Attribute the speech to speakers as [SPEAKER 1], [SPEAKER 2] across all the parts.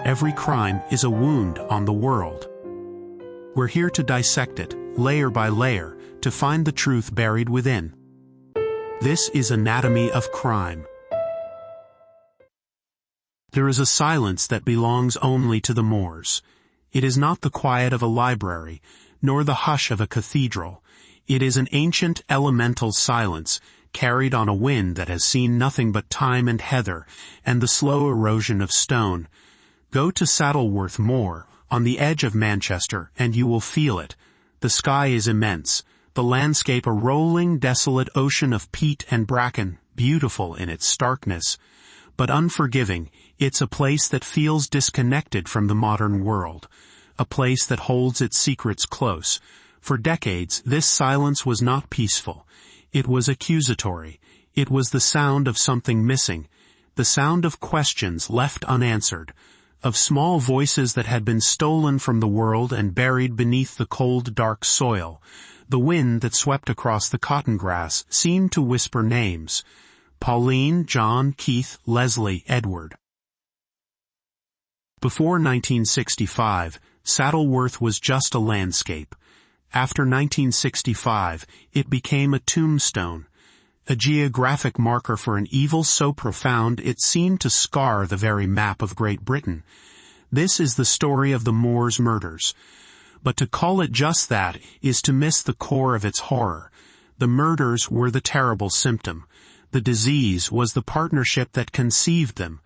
[SPEAKER 1] Every crime is a wound on the world. We're here to dissect it, layer by layer, to find the truth buried within. This is Anatomy of Crime. There is a silence that belongs only to the moors. It is not the quiet of a library, nor the hush of a cathedral. It is an ancient elemental silence, carried on a wind that has seen nothing but time and heather, and the slow erosion of stone. Go to Saddleworth Moor, on the edge of Manchester, and you will feel it. The sky is immense, the landscape a rolling, desolate ocean of peat and bracken, beautiful in its starkness. But unforgiving, it's a place that feels disconnected from the modern world. A place that holds its secrets close. For decades, this silence was not peaceful. It was accusatory. It was the sound of something missing. The sound of questions left unanswered. Of small voices that had been stolen from the world and buried beneath the cold, dark soil. The wind that swept across the cotton grass seemed to whisper names. Pauline, John, Keith, Leslie, Edward. Before 1965, Saddleworth was just a landscape. After 1965, it became a tombstone, a geographic marker for an evil so profound it seemed to scar the very map of Great Britain. This is the story of the Moors murders. But to call it just that is to miss the core of its horror. The murders were the terrible symptom. The disease was the partnership that conceived them.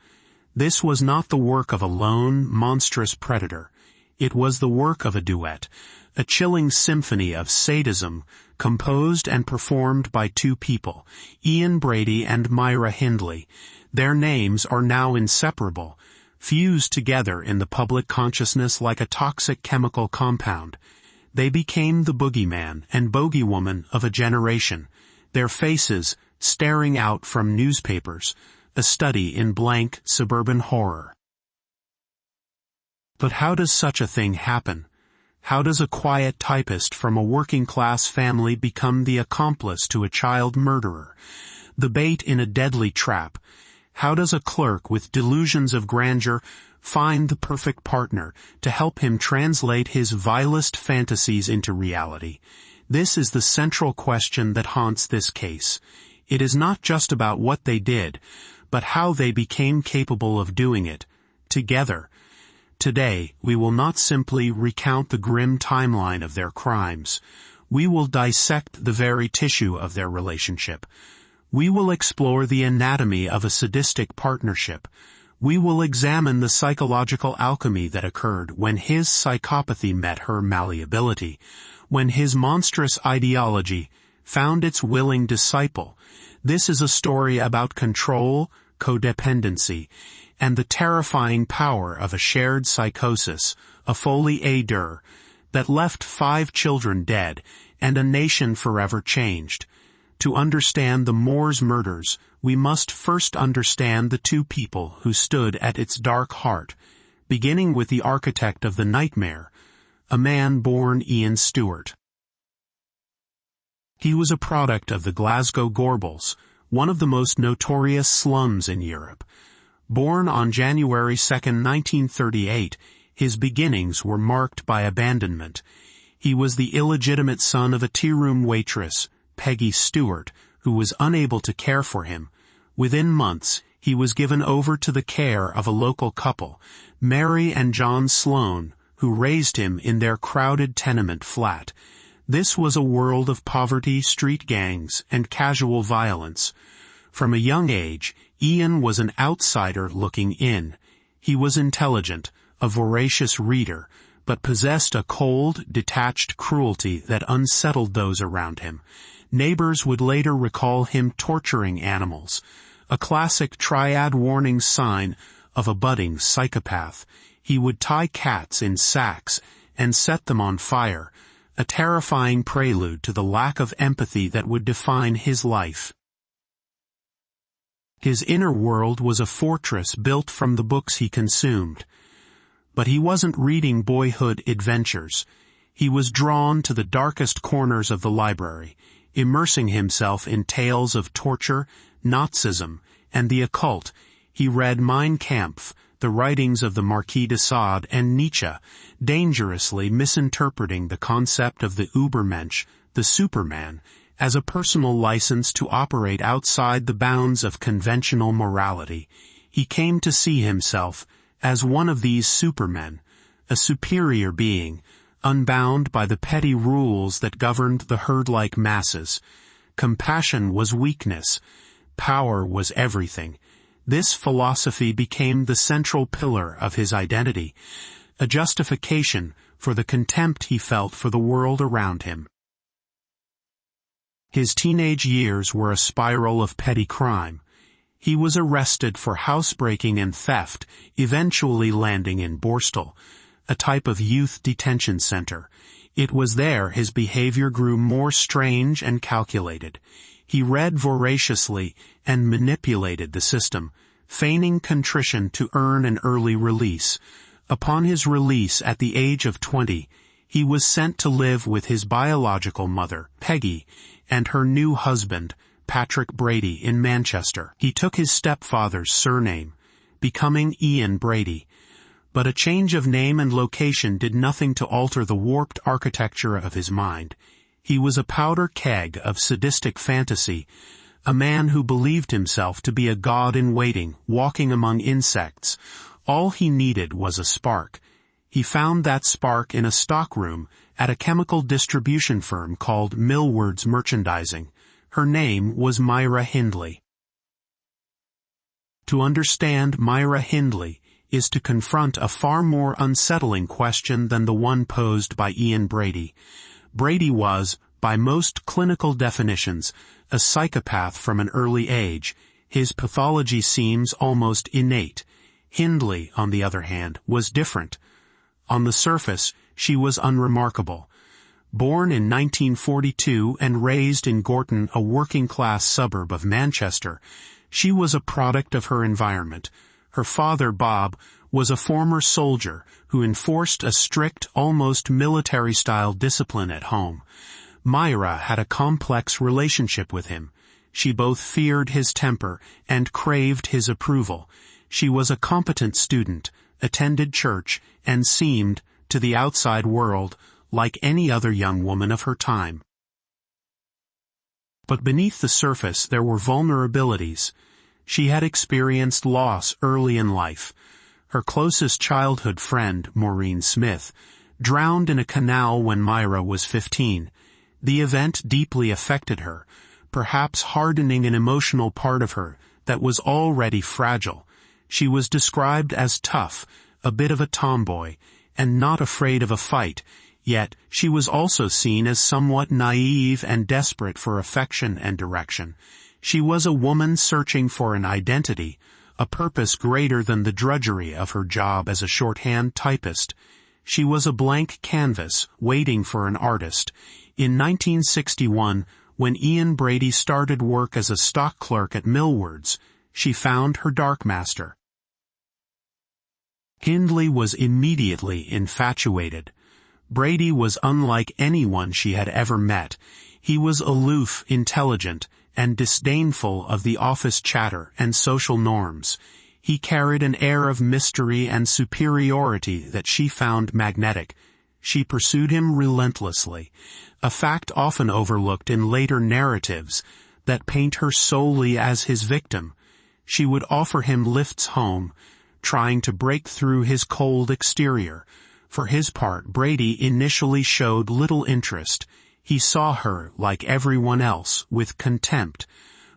[SPEAKER 1] This was not the work of a lone, monstrous predator. It was the work of a duet, a chilling symphony of sadism, composed and performed by two people, Brady and Myra Hindley. Their names are now inseparable, fused together in the public consciousness like a toxic chemical compound. They became the boogeyman and bogeywoman of a generation, their faces staring out from newspapers, a study in blank suburban horror. But how does such a thing happen? How does a quiet typist from a working-class family become the accomplice to a child murderer, the bait in a deadly trap? How does a clerk with delusions of grandeur find the perfect partner to help him translate his vilest fantasies into reality? This is the central question that haunts this case. It is not just about what they did, but how they became capable of doing it, together. Today, we will not simply recount the grim timeline of their crimes. We will dissect the very tissue of their relationship. We will explore the anatomy of a sadistic partnership. We will examine the psychological alchemy that occurred when his psychopathy met her malleability, when his monstrous ideology found its willing disciple. This is a story about control, codependency, and the terrifying power of a shared psychosis, a folie deux, that left 5 children dead and a nation forever changed. To understand the Moors murders, we must first understand the two people who stood at its dark heart, beginning with the architect of the nightmare, a man born Ian Stewart. He was a product of the Glasgow Gorbals, one of the most notorious slums in Europe. Born on January 2, 1938, his beginnings were marked by abandonment. He was the illegitimate son of a tea-room waitress, Peggy Stewart, who was unable to care for him. Within months, he was given over to the care of a local couple, Mary and John Sloan, who raised him in their crowded tenement flat. This was a world of poverty, street gangs, and casual violence. From a young age, Ian was an outsider looking in. He was intelligent, a voracious reader, but possessed a cold, detached cruelty that unsettled those around him. Neighbors would later recall him torturing animals, a classic triad warning sign of a budding psychopath. He would tie cats in sacks and set them on fire, a terrifying prelude to the lack of empathy that would define his life. His inner world was a fortress built from the books he consumed. But he wasn't reading boyhood adventures. He was drawn to the darkest corners of the library, immersing himself in tales of torture, Nazism, and the occult. He read Mein Kampf, the writings of the Marquis de Sade and Nietzsche, dangerously misinterpreting the concept of the Übermensch, the Superman, as a personal license to operate outside the bounds of conventional morality. He came to see himself as one of these supermen, a superior being, unbound by the petty rules that governed the herd-like masses. Compassion was weakness. Power was everything. This philosophy became the central pillar of his identity, a justification for the contempt he felt for the world around him. His teenage years were a spiral of petty crime. He was arrested for housebreaking and theft, eventually landing in Borstal, a type of youth detention center. It was there his behavior grew more strange and calculated. He read voraciously and manipulated the system, feigning contrition to earn an early release. Upon his release at the age of 20, he was sent to live with his biological mother, Peggy, and her new husband, Patrick Brady, in Manchester. He took his stepfather's surname, becoming Ian Brady. But a change of name and location did nothing to alter the warped architecture of his mind. He was a powder keg of sadistic fantasy, a man who believed himself to be a god-in-waiting, walking among insects. All he needed was a spark. He found that spark in a stockroom at a chemical distribution firm called Millward's Merchandising. Her name was Myra Hindley. To understand Myra Hindley is to confront a far more unsettling question than the one posed by Ian Brady. Brady was, by most clinical definitions, a psychopath from an early age. His pathology seems almost innate. Hindley, on the other hand, was different. On the surface, she was unremarkable. Born in 1942 and raised in Gorton, a working-class suburb of Manchester, she was a product of her environment. Her father, Bob, was a former soldier who enforced a strict, almost military-style discipline at home. Myra had a complex relationship with him. She both feared his temper and craved his approval. She was a competent student, attended church, and seemed, to the outside world, like any other young woman of her time. But beneath the surface there were vulnerabilities. She had experienced loss early in life. Her closest childhood friend, Maureen Smith, drowned in a canal when Myra was 15. The event deeply affected her, perhaps hardening an emotional part of her that was already fragile. She was described as tough, a bit of a tomboy, and not afraid of a fight, yet she was also seen as somewhat naive and desperate for affection and direction. She was a woman searching for an identity, a purpose greater than the drudgery of her job as a shorthand typist. She was a blank canvas, waiting for an artist. In 1961, when Ian Brady started work as a stock clerk at Millward's, she found her dark master. Hindley was immediately infatuated. Brady was unlike anyone she had ever met. He was aloof, intelligent, and disdainful of the office chatter and social norms. He carried an air of mystery and superiority that she found magnetic. She pursued him relentlessly, a fact often overlooked in later narratives that paint her solely as his victim. She would offer him lifts home, trying to break through his cold exterior. For his part, Brady initially showed little interest. He saw her, like everyone else, with contempt.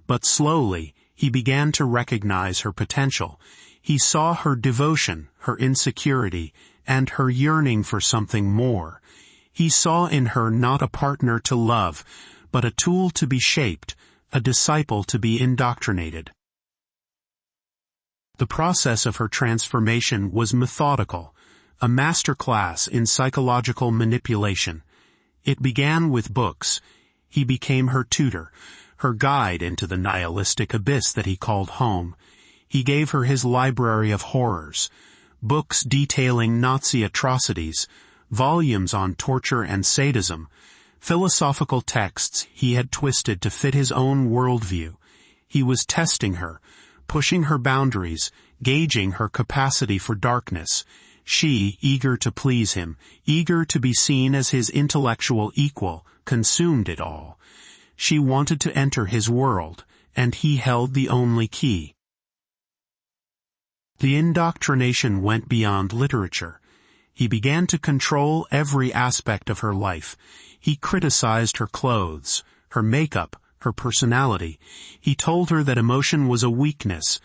[SPEAKER 1] But slowly, he began to recognize her potential. He saw her devotion, her insecurity, and her yearning for something more. He saw in her not a partner to love, but a tool to be shaped, a disciple to be indoctrinated. The process of her transformation was methodical, a masterclass in psychological manipulation. It began with books. He became her tutor, her guide into the nihilistic abyss that he called home. He gave her his library of horrors, books detailing Nazi atrocities, volumes on torture and sadism, philosophical texts he had twisted to fit his own worldview. He was testing her, pushing her boundaries, gauging her capacity for darkness. She, eager to please him, eager to be seen as his intellectual equal, consumed it all. She wanted to enter his world, and he held the only key. The indoctrination went beyond literature. He began to control every aspect of her life. He criticized her clothes, her makeup, her personality. He told her that emotion was a weakness,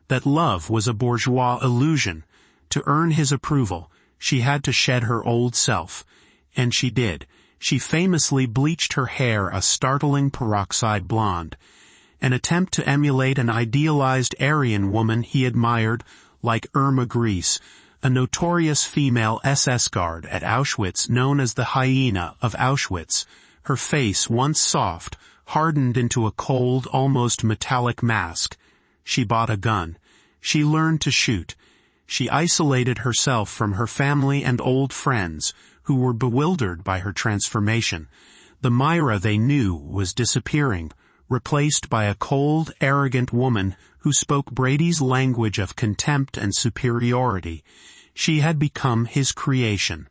[SPEAKER 1] that love was a bourgeois illusion. To earn his approval, she had to shed her old self. And she did. She famously bleached her hair a startling peroxide blonde, an attempt to emulate an idealized Aryan woman he admired, like Irma Grese, a notorious female SS guard at Auschwitz known as the hyena of Auschwitz. Her face, once soft, hardened into a cold, almost metallic mask. She bought a gun. She learned to shoot. She isolated herself from her family and old friends, who were bewildered by her transformation. The Myra they knew was disappearing, replaced by a cold, arrogant woman who spoke Brady's language of contempt and superiority. She had become his creation.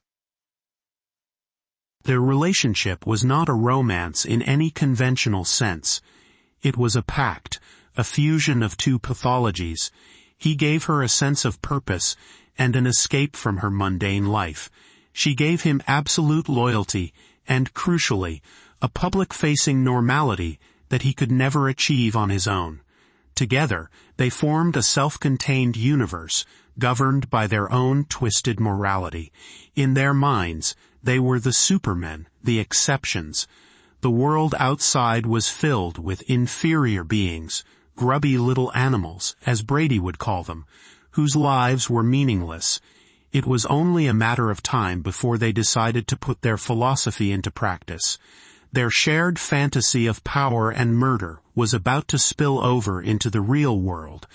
[SPEAKER 1] Their relationship was not a romance in any conventional sense. It was a pact, a fusion of two pathologies. He gave her a sense of purpose and an escape from her mundane life. She gave him absolute loyalty and, crucially, a public-facing normality that he could never achieve on his own. Together, they formed a self-contained universe, governed by their own twisted morality. In their minds, they were the supermen, the exceptions. The world outside was filled with inferior beings, grubby little animals, as Brady would call them, whose lives were meaningless. It was only a matter of time before they decided to put their philosophy into practice. Their shared fantasy of power and murder was about to spill over into the real world,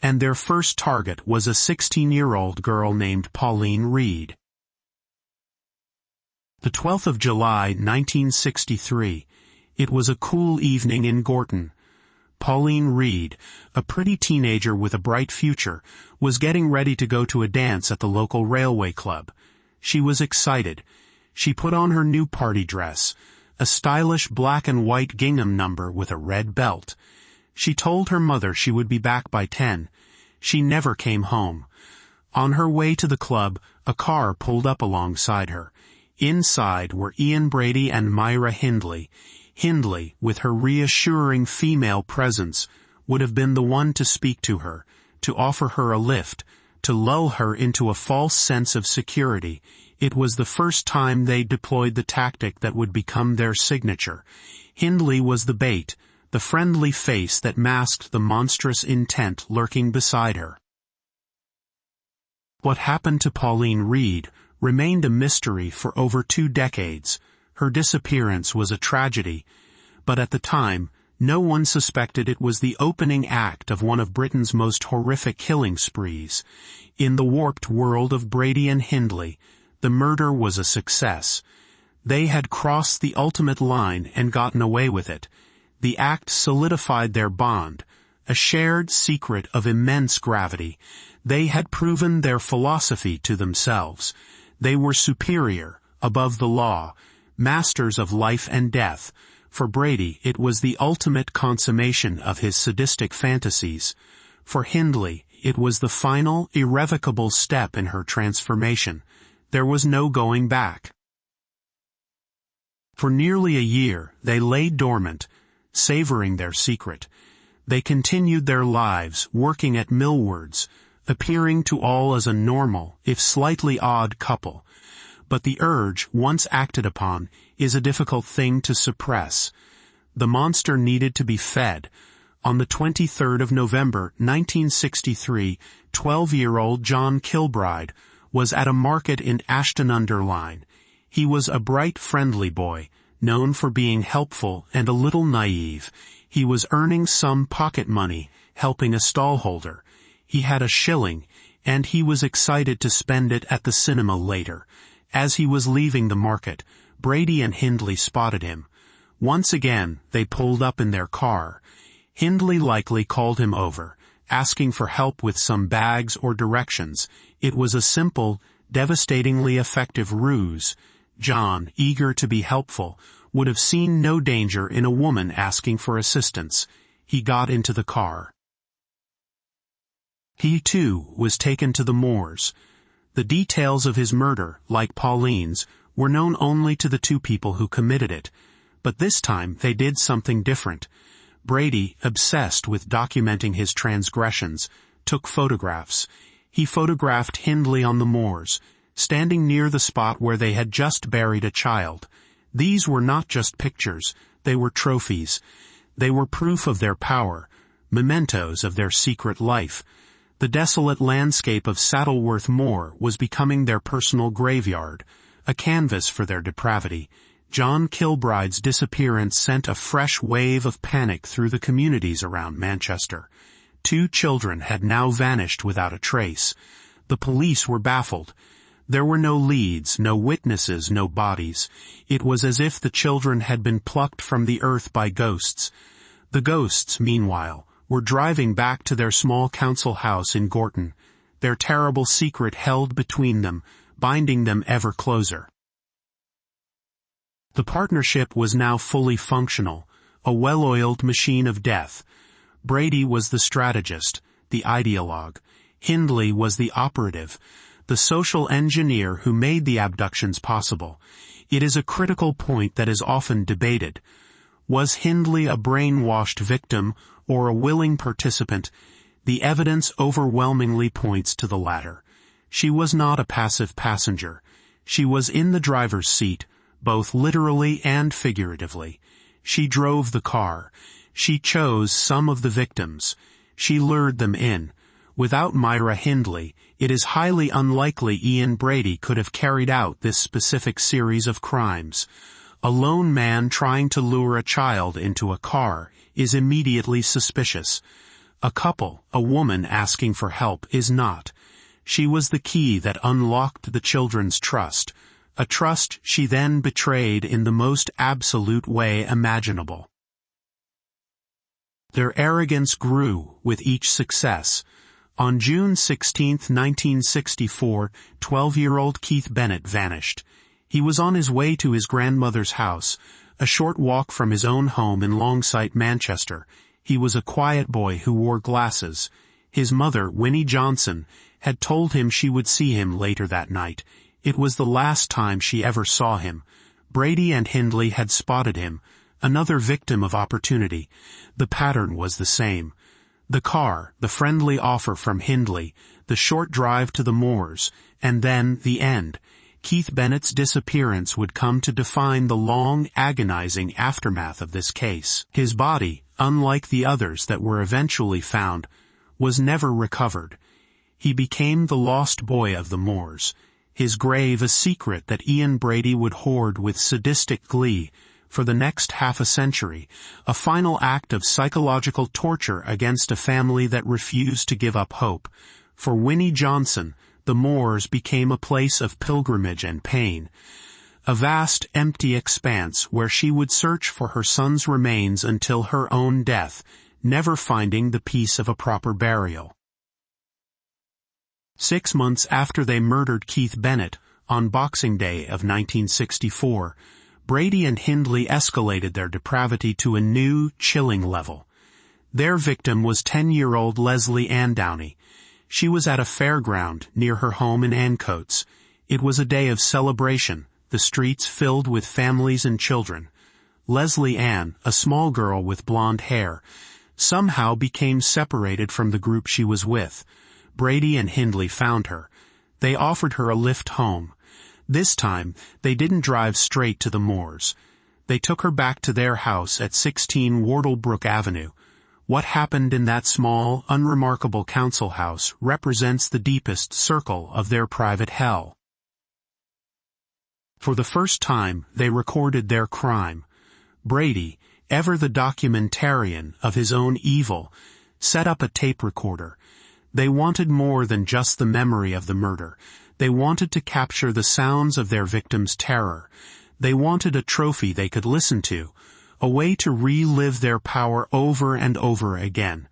[SPEAKER 1] and their first target was a 16-year-old girl named Pauline Reed. The 12th of July, 1963. It was a cool evening in Gorton. Pauline Reed, a pretty teenager with a bright future, was getting ready to go to a dance at the local railway club. She was excited. She put on her new party dress, a stylish black and white gingham number with a red belt. She told her mother she would be back by 10. She never came home. On her way to the club, a car pulled up alongside her. Inside were Brady and Myra Hindley. Hindley, with her reassuring female presence, would have been the one to speak to her, to offer her a lift, to lull her into a false sense of security. It was the first time they deployed the tactic that would become their signature. Hindley was the bait, the friendly face that masked the monstrous intent lurking beside her. What happened to Pauline Reed remained a mystery for over 2 decades. Her disappearance was a tragedy, but at the time, no one suspected it was the opening act of one of Britain's most horrific killing sprees. In the warped world of Brady and Hindley, the murder was a success. They had crossed the ultimate line and gotten away with it. The act solidified their bond, a shared secret of immense gravity. They had proven their philosophy to themselves. They were superior, above the law, masters of life and death. For Brady, it was the ultimate consummation of his sadistic fantasies. For Hindley, it was the final, irrevocable step in her transformation. There was no going back. For nearly a year, they lay dormant, savoring their secret. They continued their lives, working at Millwards, appearing to all as a normal, if slightly odd couple. But the urge, once acted upon, is a difficult thing to suppress. The monster needed to be fed. On the 23rd of November, 1963, 12-year-old John Kilbride was at a market in Ashton-under-Lyne. He was a bright, friendly boy, known for being helpful and a little naive. He was earning some pocket money, helping a stallholder. He had a shilling, and he was excited to spend it at the cinema later. As he was leaving the market, Brady and Hindley spotted him. Once again, they pulled up in their car. Hindley likely called him over, asking for help with some bags or directions. It was a simple, devastatingly effective ruse. John, eager to be helpful, would have seen no danger in a woman asking for assistance. He got into the car. He, too, was taken to the moors. The details of his murder, like Pauline's, were known only to the two people who committed it. But this time they did something different. Brady, obsessed with documenting his transgressions, took photographs. He photographed Hindley on the moors, standing near the spot where they had just buried a child. These were not just pictures, they were trophies. They were proof of their power, mementos of their secret life. The desolate landscape of Saddleworth Moor was becoming their personal graveyard, a canvas for their depravity. John Kilbride's disappearance sent a fresh wave of panic through the communities around Manchester. 2 children had now vanished without a trace. The police were baffled. There were no leads, no witnesses, no bodies. It was as if the children had been plucked from the earth by ghosts. The ghosts, meanwhile, were driving back to their small council house in Gorton, their terrible secret held between them, binding them ever closer. The partnership was now fully functional, a well-oiled machine of death. Brady was the strategist, the ideologue. Hindley was the operative, the social engineer who made the abductions possible. It is a critical point that is often debated. Was Hindley a brainwashed victim or a willing participant? The evidence overwhelmingly points to the latter. She was not a passive passenger. She was in the driver's seat, both literally and figuratively. She drove the car. She chose some of the victims. She lured them in. Without Myra Hindley, it is highly unlikely Ian Brady could have carried out this specific series of crimes. A lone man trying to lure a child into a car is immediately suspicious. A couple, a woman asking for help, is not. She was the key that unlocked the children's trust, a trust she then betrayed in the most absolute way imaginable. Their arrogance grew with each success. On June 16, 1964, 12-year-old Keith Bennett vanished. He was on his way to his grandmother's house, a short walk from his own home in Longsight, Manchester. He was a quiet boy who wore glasses. His mother, Winnie Johnson, had told him she would see him later that night. It was the last time she ever saw him. Brady and Hindley had spotted him, another victim of opportunity. The pattern was the same. The car, the friendly offer from Hindley, the short drive to the moors, and then the end. Keith Bennett's disappearance would come to define the long, agonizing aftermath of this case. His body, unlike the others that were eventually found, was never recovered. He became the lost boy of the moors, his grave a secret that Ian Brady would hoard with sadistic glee for the next half a century, a final act of psychological torture against a family that refused to give up hope. For Winnie Johnson, the moors became a place of pilgrimage and pain, a vast, empty expanse where she would search for her son's remains until her own death, never finding the peace of a proper burial. 6 months after they murdered Keith Bennett, on Boxing Day of 1964, Brady and Hindley escalated their depravity to a new, chilling level. Their victim was 10-year-old Leslie Ann Downey. She was at a fairground near her home in Ancoats. It was a day of celebration, the streets filled with families and children. Leslie Ann, a small girl with blonde hair, somehow became separated from the group she was with. Brady and Hindley found her. They offered her a lift home. This time, they didn't drive straight to the moors. They took her back to their house at 16 Wardlebrook Avenue. What happened in that small, unremarkable council house represents the deepest circle of their private hell. For the first time, they recorded their crime. Brady, ever the documentarian of his own evil, set up a tape recorder. They wanted more than just the memory of the murder. They wanted to capture the sounds of their victims' terror. They wanted a trophy they could listen to, a way to relive their power over and over again.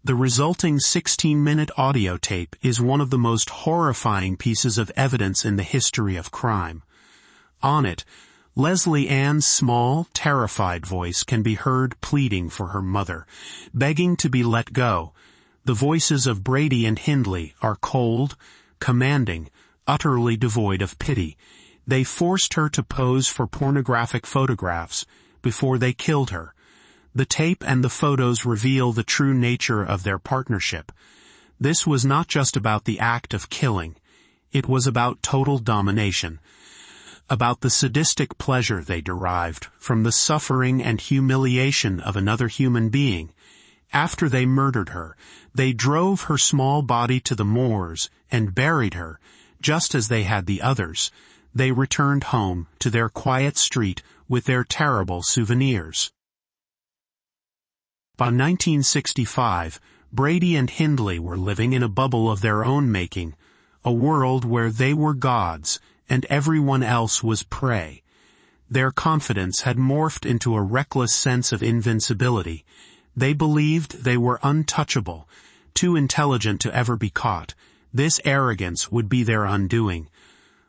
[SPEAKER 1] The resulting 16-minute audio tape is one of the most horrifying pieces of evidence in the history of crime. On it, Leslie Ann's small, terrified voice can be heard pleading for her mother, begging to be let go. The voices of Brady and Hindley are cold, commanding, utterly devoid of pity. They forced her to pose for pornographic photographs before they killed her. The tape and the photos reveal the true nature of their partnership. This was not just about the act of killing. It was about total domination. About the sadistic pleasure they derived from the suffering and humiliation of another human being. After they murdered her, they drove her small body to the moors and buried her, just as they had the others. They returned home to their quiet street with their terrible souvenirs. By 1965, Brady and Hindley were living in a bubble of their own making, a world where they were gods and everyone else was prey. Their confidence had morphed into a reckless sense of invincibility. They believed they were untouchable, too intelligent to ever be caught. This arrogance would be their undoing.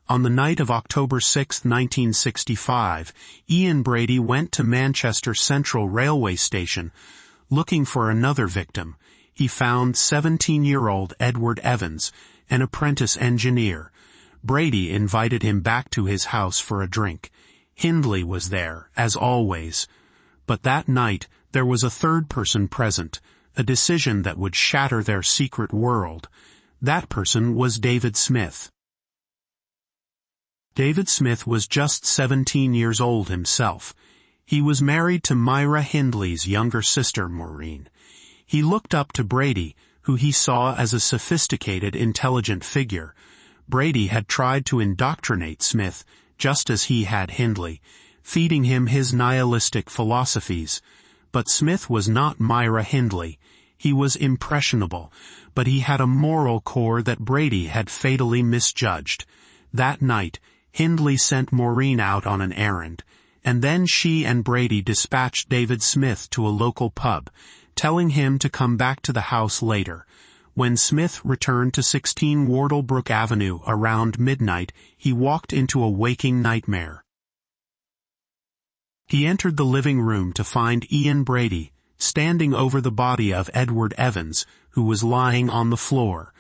[SPEAKER 1] On the night of October 6, 1965, Ian Brady went to Manchester Central Railway Station, looking for another victim. He found 17-year-old Edward Evans, an apprentice engineer. Brady invited him back to his house for a drink. Hindley was there, as always. But that night, there was a third person present, a decision that would shatter their secret world. That person was David Smith. David Smith was just 17 years old himself. He was married to Myra Hindley's younger sister, Maureen. He looked up to Brady, who he saw as a sophisticated, intelligent figure. Brady had tried to indoctrinate Smith, just as he had Hindley, feeding him his nihilistic philosophies. But Smith was not Myra Hindley. He was impressionable, but he had a moral core that Brady had fatally misjudged. That night, Hindley sent Maureen out on an errand, and then she and Brady dispatched David Smith to a local pub, telling him to come back to the house later. When Smith returned to 16 Wardlebrook Avenue around midnight, he walked into a waking nightmare. He entered the living room to find Ian Brady standing over the body of Edward Evans, who was lying on the floor.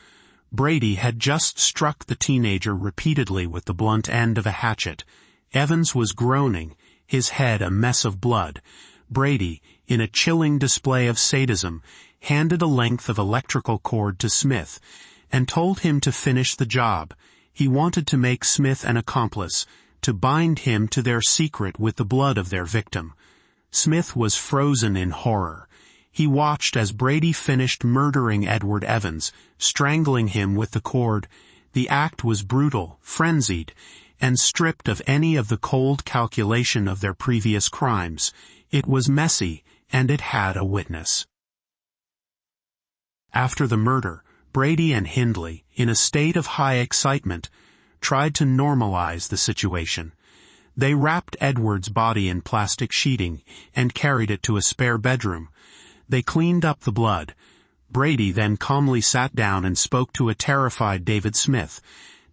[SPEAKER 1] Brady had just struck the teenager repeatedly with the blunt end of a hatchet. Evans was groaning, his head a mess of blood. Brady, in a chilling display of sadism, handed a length of electrical cord to Smith and told him to finish the job. He wanted to make Smith an accomplice, to bind him to their secret with the blood of their victim. Smith was frozen in horror. He watched as Brady finished murdering Edward Evans, strangling him with the cord. The act was brutal, frenzied, and stripped of any of the cold calculation of their previous crimes. It was messy, and it had a witness. After the murder, Brady and Hindley, in a state of high excitement, tried to normalize the situation. They wrapped Edward's body in plastic sheeting and carried it to a spare bedroom. They cleaned up the blood. Brady then calmly sat down and spoke to a terrified David Smith,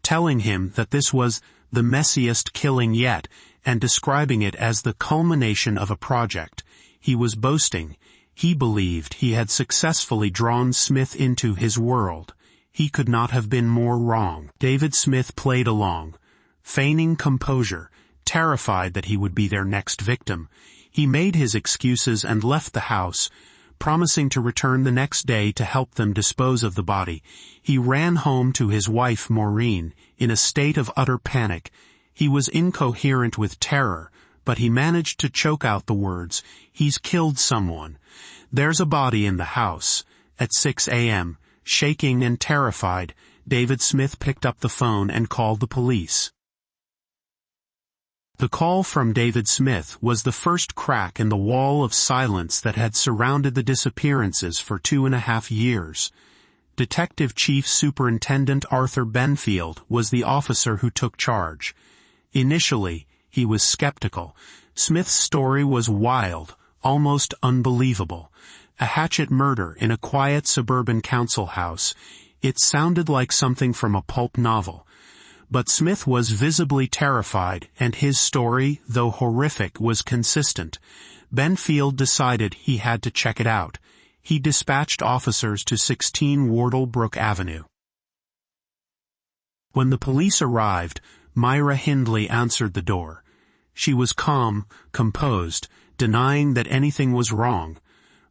[SPEAKER 1] telling him that this was the messiest killing yet, and describing it as the culmination of a project. He was boasting. He believed he had successfully drawn Smith into his world. He could not have been more wrong. David Smith played along, feigning composure, terrified that he would be their next victim. He made his excuses and left the house, promising to return the next day to help them dispose of the body. He ran home to his wife, Maureen, in a state of utter panic. He was incoherent with terror, but he managed to choke out the words, "He's killed someone. There's a body in the house." At 6 a.m., shaking and terrified, David Smith picked up the phone and called the police. The call from David Smith was the first crack in the wall of silence that had surrounded the disappearances for 2.5 years. Detective Chief Superintendent Arthur Benfield was the officer who took charge. Initially, he was skeptical. Smith's story was wild, almost unbelievable. a hatchet murder in a quiet suburban council house. It sounded like something from a pulp novel. But Smith was visibly terrified, and his story, though horrific, was consistent. Benfield decided he had to check it out. He dispatched officers to 16 Wardlebrook Avenue. When the police arrived, Myra Hindley answered the door. She was calm, composed, denying that anything was wrong.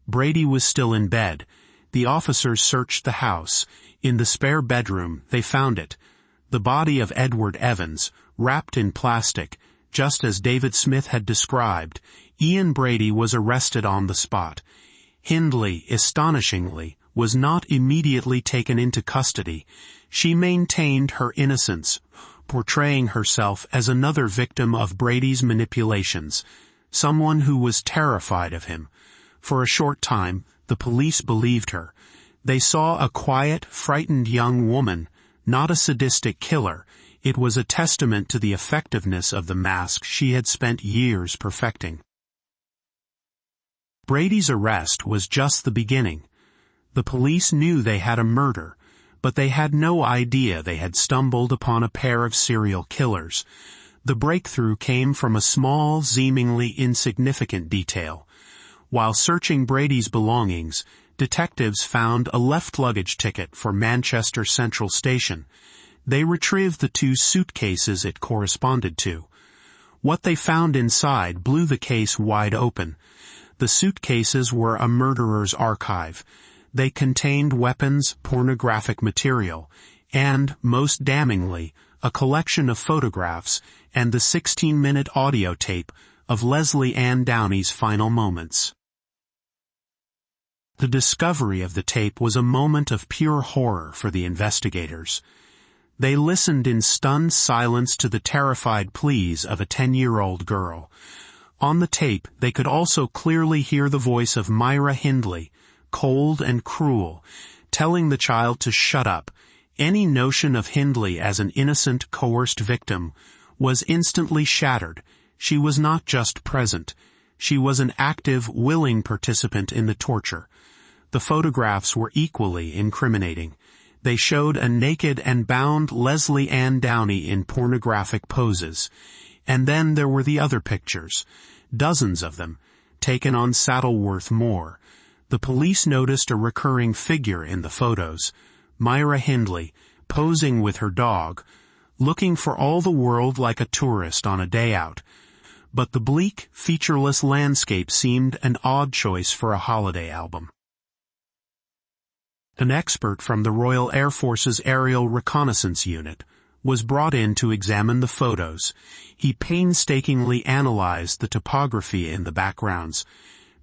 [SPEAKER 1] Brady was still in bed. The officers searched the house. In the spare bedroom, they found it. The body of Edward Evans, wrapped in plastic, just as David Smith had described. Ian Brady was arrested on the spot. Hindley, astonishingly, was not immediately taken into custody. She maintained her innocence, portraying herself as another victim of Brady's manipulations, someone who was terrified of him. For a short time, the police believed her. They saw a quiet, frightened young woman, not a sadistic killer. It was a testament to the effectiveness of the mask she had spent years perfecting. Brady's arrest was just the beginning. The police knew they had a murder, but they had no idea they had stumbled upon a pair of serial killers. The breakthrough came from a small, seemingly insignificant detail. While searching Brady's belongings, detectives found a left luggage ticket for Manchester Central Station. They retrieved the 2 suitcases it corresponded to. What they found inside blew the case wide open. The suitcases were a murderer's archive. They contained weapons, pornographic material, and, most damningly, a collection of photographs and the 16-minute audio tape of Leslie Ann Downey's final moments. The discovery of the tape was a moment of pure horror for the investigators. They listened in stunned silence to the terrified pleas of a 10-year-old girl. On the tape, they could also clearly hear the voice of Myra Hindley, cold and cruel, telling the child to shut up. Any notion of Hindley as an innocent, coerced victim was instantly shattered. She was not just present. She was an active, willing participant in the torture. The photographs were equally incriminating. They showed a naked and bound Leslie Ann Downey in pornographic poses. And then there were the other pictures, dozens of them, taken on Saddleworth moor. The police noticed a recurring figure in the photos, Myra Hindley, posing with her dog, looking for all the world like a tourist on a day out. But the bleak, featureless landscape seemed an odd choice for a holiday album. An expert from the Royal Air Force's Aerial Reconnaissance Unit was brought in to examine the photos. He painstakingly analyzed the topography in the backgrounds,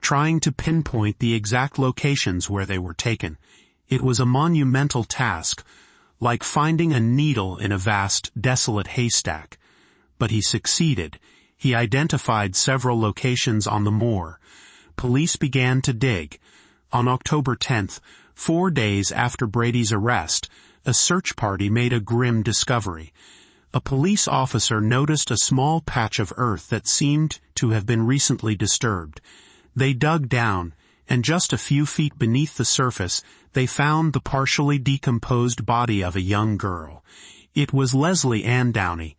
[SPEAKER 1] trying to pinpoint the exact locations where they were taken. It was a monumental task, like finding a needle in a vast, desolate haystack. But he succeeded. He identified several locations on the moor. Police began to dig. On October 10th, 4 days after Brady's arrest, a search party made a grim discovery. A police officer noticed a small patch of earth that seemed to have been recently disturbed. They dug down, and just a few feet beneath the surface, they found the partially decomposed body of a young girl. It was Leslie Ann Downey.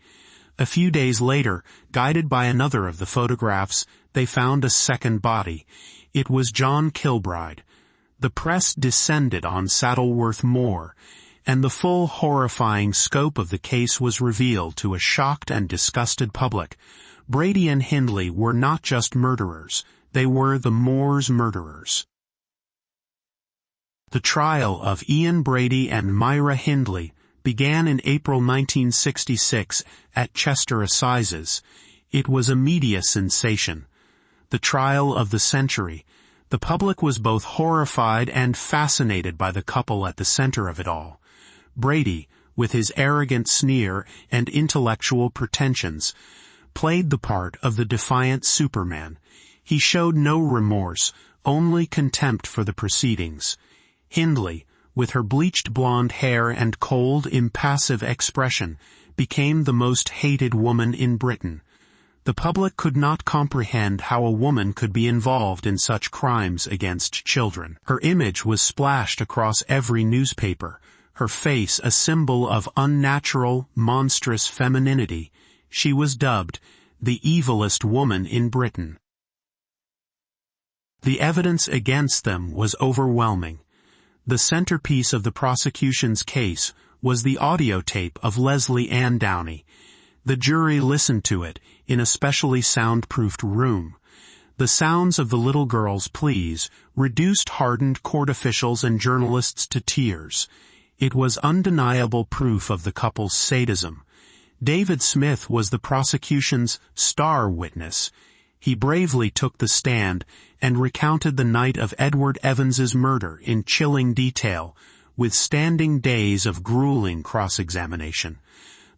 [SPEAKER 1] A few days later, guided by another of the photographs, they found a second body. It was John Kilbride. The press descended on Saddleworth moor, and the full horrifying scope of the case was revealed to a shocked and disgusted public. Brady and Hindley were not just murderers, they were the moor's murderers. The trial of Ian Brady and Myra Hindley began in April 1966 at Chester Assizes. It was a media sensation. The trial of the century. The public was both horrified and fascinated by the couple at the center of it all. Brady, with his arrogant sneer and intellectual pretensions, played the part of the defiant Superman. He showed no remorse, only contempt for the proceedings. Hindley, with her bleached blonde hair and cold, impassive expression, became the most hated woman in Britain. The public could not comprehend how a woman could be involved in such crimes against children. Her image was splashed across every newspaper, her face a symbol of unnatural, monstrous femininity. She was dubbed the evilest woman in Britain. The evidence against them was overwhelming. The centerpiece of the prosecution's case was the audio tape of Leslie Ann Downey. The jury listened to it in a specially soundproofed room. The sounds of the little girl's pleas reduced hardened court officials and journalists to tears. It was undeniable proof of the couple's sadism. David Smith was the prosecution's star witness. He bravely took the stand and recounted the night of Edward Evans's murder in chilling detail, withstanding days of grueling cross-examination.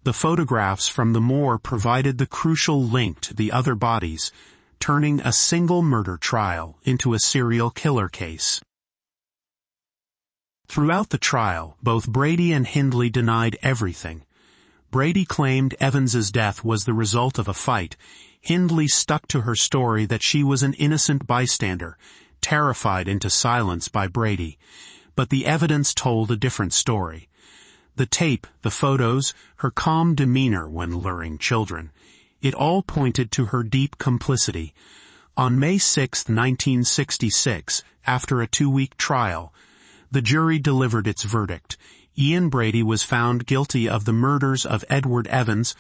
[SPEAKER 1] The photographs from the moor provided the crucial link to the other bodies, turning a single murder trial into a serial killer case. Throughout the trial, both Brady and Hindley denied everything. Brady claimed Evans's death was the result of a fight. Hindley stuck to her story that she was an innocent bystander, terrified into silence by Brady. But the evidence told a different story. The tape, the photos, her calm demeanor when luring children, it all pointed to her deep complicity. On May 6, 1966, after a 2-week trial, the jury delivered its verdict. Ian Brady was found guilty of the murders of Edward Evans,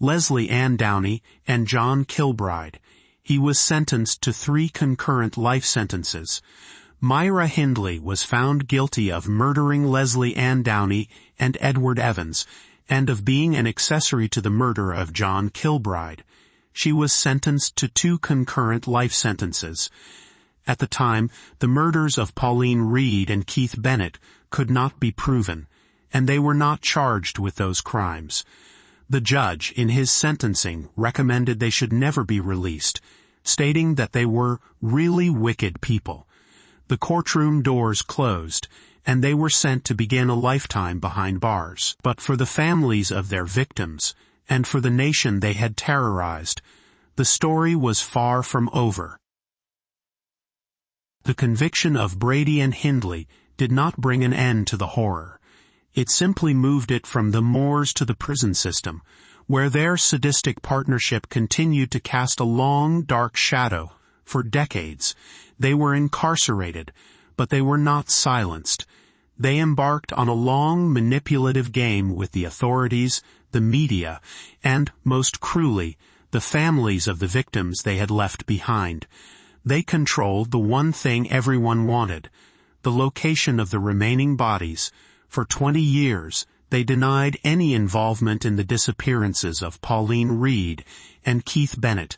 [SPEAKER 1] Leslie Ann Downey, and John Kilbride. He was sentenced to 3 concurrent life sentences. Myra Hindley was found guilty of murdering Leslie Ann Downey and Edward Evans, and of being an accessory to the murder of John Kilbride. She was sentenced to 2 concurrent life sentences. At the time, the murders of Pauline Reed and Keith Bennett could not be proven, and they were not charged with those crimes. The judge, in his sentencing, recommended they should never be released, stating that they were really wicked people. The courtroom doors closed, and they were sent to begin a lifetime behind bars. But for the families of their victims, and for the nation they had terrorized, the story was far from over. The conviction of Brady and Hindley did not bring an end to the horror. It simply moved it from the moors to the prison system, where their sadistic partnership continued to cast a long, dark shadow. For decades, they were incarcerated, but they were not silenced. They embarked on a long, manipulative game with the authorities, the media, and, most cruelly, the families of the victims they had left behind. They controlled the one thing everyone wanted, the location of the remaining bodies. For 20 years, they denied any involvement in the disappearances of Pauline Reed and Keith Bennett.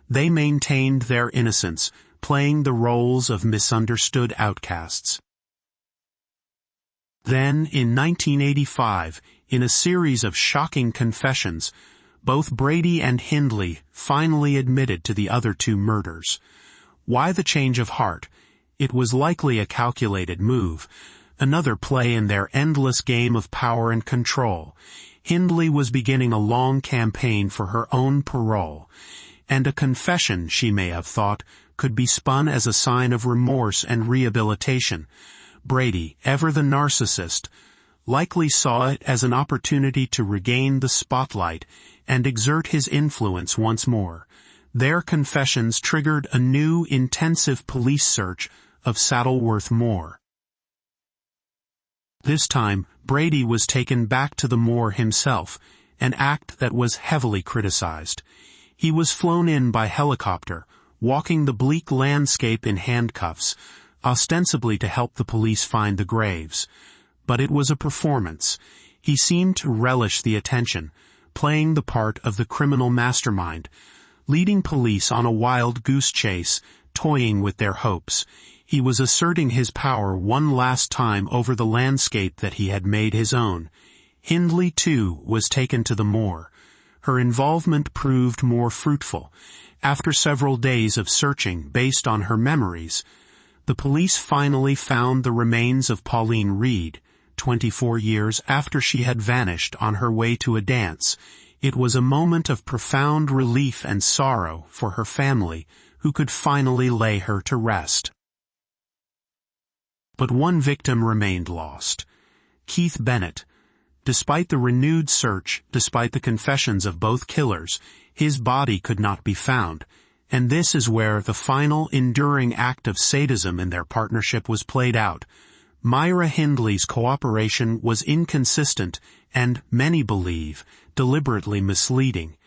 [SPEAKER 1] They maintained their innocence, playing the roles of misunderstood outcasts. Then, in 1985, in a series of shocking confessions, both Brady and Hindley finally admitted to the other 2 murders. Why the change of heart? It was likely a calculated move, another play in their endless game of power and control. Hindley was beginning a long campaign for her own parole, and a confession, she may have thought, could be spun as a sign of remorse and rehabilitation. Brady, ever the narcissist, likely saw it as an opportunity to regain the spotlight and exert his influence once more. Their confessions triggered a new, intensive police search of Saddleworth Moor. This time, Brady was taken back to the moor himself, an act that was heavily criticized. He was flown in by helicopter, walking the bleak landscape in handcuffs, ostensibly to help the police find the graves. But it was a performance. He seemed to relish the attention, playing the part of the criminal mastermind, leading police on a wild goose chase, toying with their hopes. He was asserting his power one last time over the landscape that he had made his own. Hindley, too, was taken to the moor. Her involvement proved more fruitful. After several days of searching based on her memories, the police finally found the remains of Pauline Reed, 24 years after she had vanished on her way to a dance It was a moment of profound relief and sorrow for her family, who could finally lay her to rest. But one victim remained lost. Keith Bennett. Despite the renewed search, despite the confessions of both killers, his body could not be found, and this is where the final enduring act of sadism in their partnership was played out. Myra Hindley's cooperation was inconsistent and, many believe, deliberately misleading.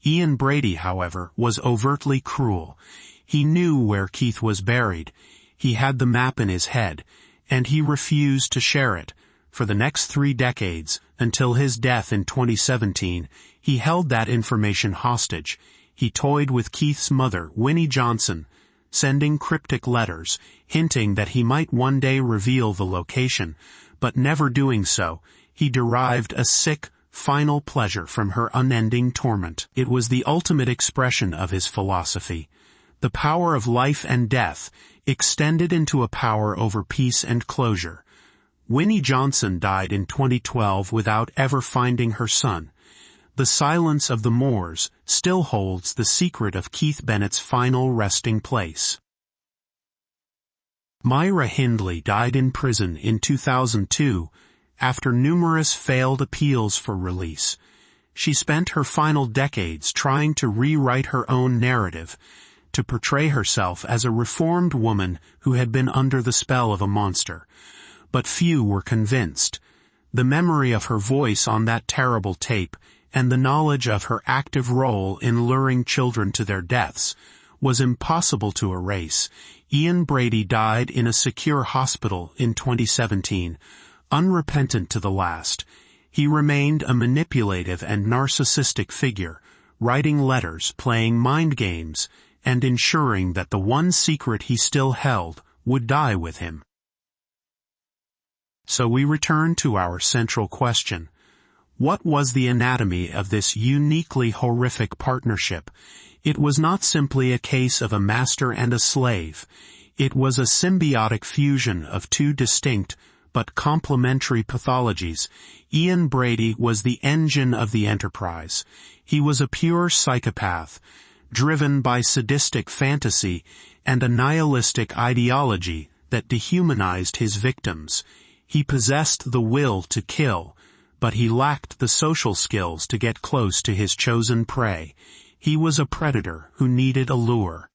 [SPEAKER 1] Ian Brady, however, was overtly cruel. He knew where Keith was buried. He had the map in his head, and he refused to share it. For the next 3 decades, until his death in 2017, he held that information hostage. He toyed with Keith's mother, Winnie Johnson, sending cryptic letters, hinting that he might one day reveal the location, but never doing so. He derived a sick, final pleasure from her unending torment. It was the ultimate expression of his philosophy. The power of life and death extended into a power over peace and closure. Winnie Johnson died in 2012 without ever finding her son. The silence of the moors still holds the secret of Keith Bennett's final resting place. Myra Hindley died in prison in 2002 after numerous failed appeals for release. She spent her final decades trying to rewrite her own narrative, to portray herself as a reformed woman who had been under the spell of a monster. But few were convinced. The memory of her voice on that terrible tape, and the knowledge of her active role in luring children to their deaths, was impossible to erase. Ian Brady died in a secure hospital in 2017, unrepentant to the last. He remained a manipulative and narcissistic figure, writing letters, playing mind games, and ensuring that the one secret he still held would die with him. So we return to our central question. What was the anatomy of this uniquely horrific partnership? It was not simply a case of a master and a slave. It was a symbiotic fusion of 2 distinct but complementary pathologies. Ian Brady was the engine of the enterprise. He was a pure psychopath, driven by sadistic fantasy and a nihilistic ideology that dehumanized his victims. He possessed the will to kill, but he lacked the social skills to get close to his chosen prey. He was a predator who needed a lure.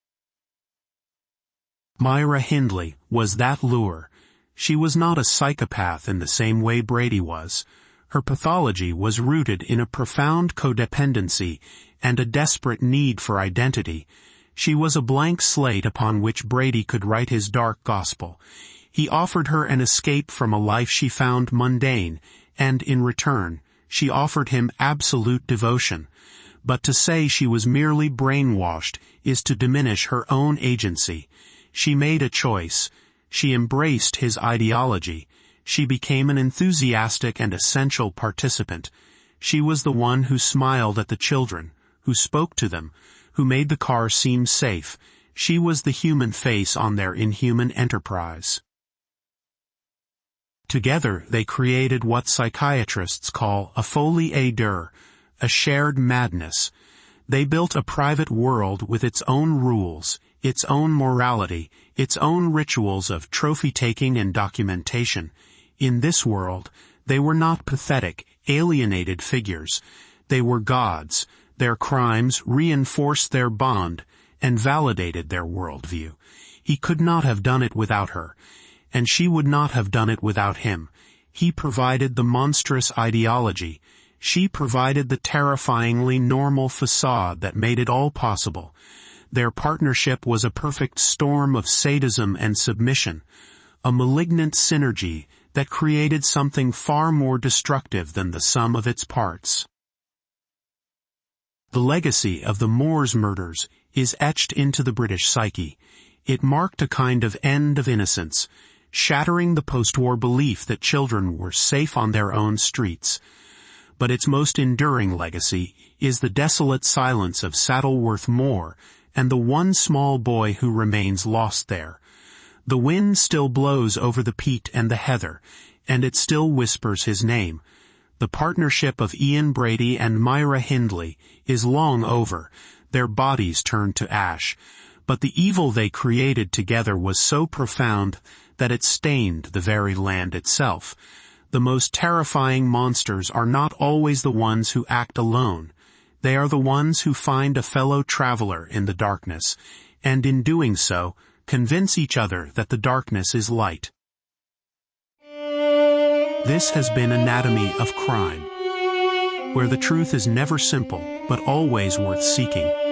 [SPEAKER 1] Myra Hindley was that lure. She was not a psychopath in the same way Brady was. Her pathology was rooted in a profound codependency and a desperate need for identity. She was a blank slate upon which Brady could write his dark gospel. He offered her an escape from a life she found mundane, and in return, she offered him absolute devotion. But to say she was merely brainwashed is to diminish her own agency. She made a choice. She embraced his ideology. She became an enthusiastic and essential participant. She was the one who smiled at the children, who spoke to them, who made the car seem safe. She was the human face on their inhuman enterprise. Together they created what psychiatrists call a folie à deux, a shared madness. They built a private world with its own rules, its own morality, its own rituals of trophy-taking and documentation. In this world, they were not pathetic, alienated figures. They were gods. Their crimes reinforced their bond and validated their worldview. He could not have done it without her, and she would not have done it without him. He provided the monstrous ideology. She provided the terrifyingly normal facade that made it all possible. Their partnership was a perfect storm of sadism and submission, a malignant synergy that created something far more destructive than the sum of its parts. The legacy of the Moor's murders is etched into the British psyche. It marked a kind of end of innocence, shattering the post-war belief that children were safe on their own streets. But its most enduring legacy is the desolate silence of Saddleworth Moor and the one small boy who remains lost there. The wind still blows over the peat and the heather, and it still whispers his name. The partnership of Ian Brady and Myra Hindley is long over, their bodies turned to ash, but the evil they created together was so profound that it stained the very land itself. The most terrifying monsters are not always the ones who act alone. They are the ones who find a fellow traveler in the darkness, and in doing so, convince each other that the darkness is light. This has been Anatomy of Crime, where the truth is never simple, but always worth seeking.